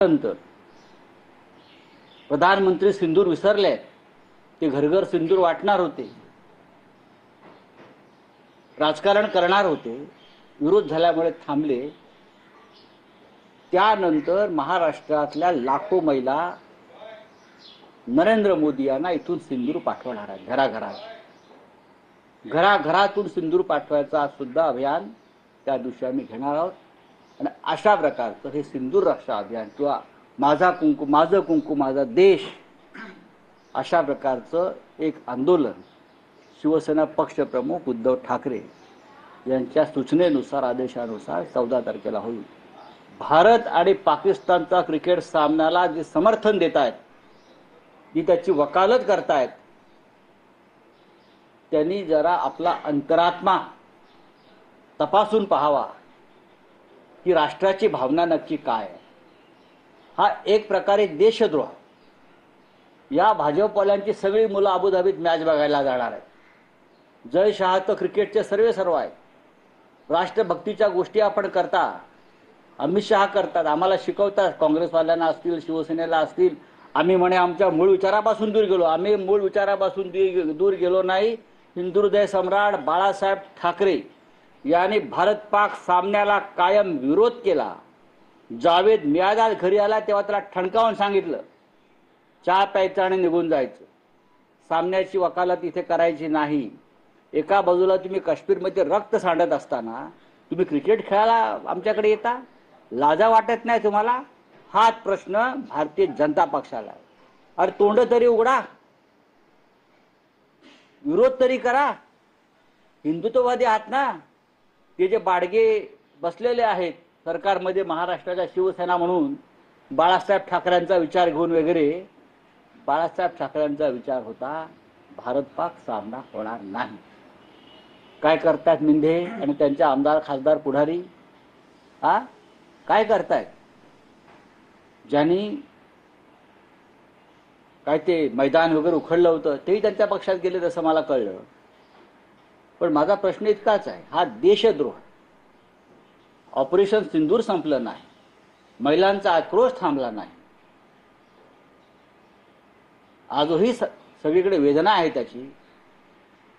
नंतर प्रधानमंत्री सिंदूर विसरले, ते घरघर सिंदूर वाटणार होते, राजकारण करणार होते, विरोध झाल्यामुळे थांबले। त्यानंतर महाराष्ट्रातल्या लाखो महिला नरेंद्र मोदी यांना इथून सिंदूर पाठवणार आहेत। घराघरातून सिंदूर पाठवायचा सुद्धा अभियान त्या दिवशी आम्ही घेणार आहोत। आणि अशा प्रकारचं हे सिंदूर रक्षा अभियान किंवा माझा कुंकू माझं कुंकू माझा देश अशा प्रकारचं एक आंदोलन शिवसेना पक्षप्रमुख उद्धव ठाकरे यांच्या सूचनेनुसार आदेशानुसार 14 तारखेला होईल। भारत आणि पाकिस्तानचा क्रिकेट सामन्याला जे समर्थन देत आहेत, जी त्याची वकालत करतायत, त्यांनी जरा आपला अंतरात्मा तपासून पाहावा की राष्ट्राची भावना नक्की काय आहे। हा एक प्रकारे देशद्रोह। या भाजपवाल्यांची सगळी मुलं अबुधाबीत मॅच बघायला जाणार आहेत। जय शहा तर क्रिकेटचे सर्व आहेत। राष्ट्रभक्तीच्या गोष्टी आपण करता, अमित शहा करतात, आम्हाला शिकवतात, काँग्रेसवाल्यांना असतील, शिवसेनेला असतील। आम्ही म्हणे आमच्या मूळ विचारापासून दूर गेलो। आम्ही मूळ विचारापासून दूर गेलो नाही। हिंदुहृदय सम्राट बाळासाहेब ठाकरे यांनी भारत पाक सामन्याला कायम विरोध केला। जावेद मियादाद घरी आला तेव्हा त्याला ठणकावून सांगितलं, चहा प्यायचा आणि निघून जायचं, सामन्याची वकालत इथे करायची नाही। एका बाजूला तुम्ही काश्मीरमध्ये रक्त सांडत असताना तुम्ही क्रिकेट खेळायला आमच्याकडे येता? लाजा वाटत नाही तुम्हाला? हाच प्रश्न भारतीय जनता पक्षाला आहे। अरे तोंड तरी उघडा, विरोध तरी करा। हिंदुत्ववादी आहात ना? ते जे बाडगे बसलेले आहेत सरकारमध्ये महाराष्ट्राच्या शिवसेना म्हणून बाळासाहेब ठाकरेंचा विचार घेऊन वगैरे, बाळासाहेब ठाकरेंचा विचार होता भारत पाक सामना होणार नाही। काय करतात मिंधे आणि त्यांचे आमदार खासदार पुढारी? काय करतायत? ज्यांनी काय ते मैदान वगैरे उखडलं होतं तेही त्यांच्या पक्षात गेले तसं मला कळलं। पण माझा प्रश्न इतकाच आहे, हा देशद्रोह। ऑपरेशन सिंदूर संपलं नाही, महिलांचा आक्रोश थांबला नाही, आजही सगळीकडे वेदना आहे त्याची।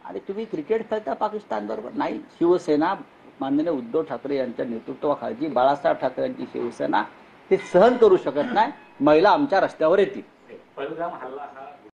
आणि तुम्ही क्रिकेट खेळता पाकिस्तान बरोबर? नाही, शिवसेना माननीय उद्धव ठाकरे यांच्या नेतृत्वाखाली बाळासाहेब ठाकरे यांची शिवसेना ते सहन करू शकत नाही। महिला आमच्या रस्त्यावर येतील।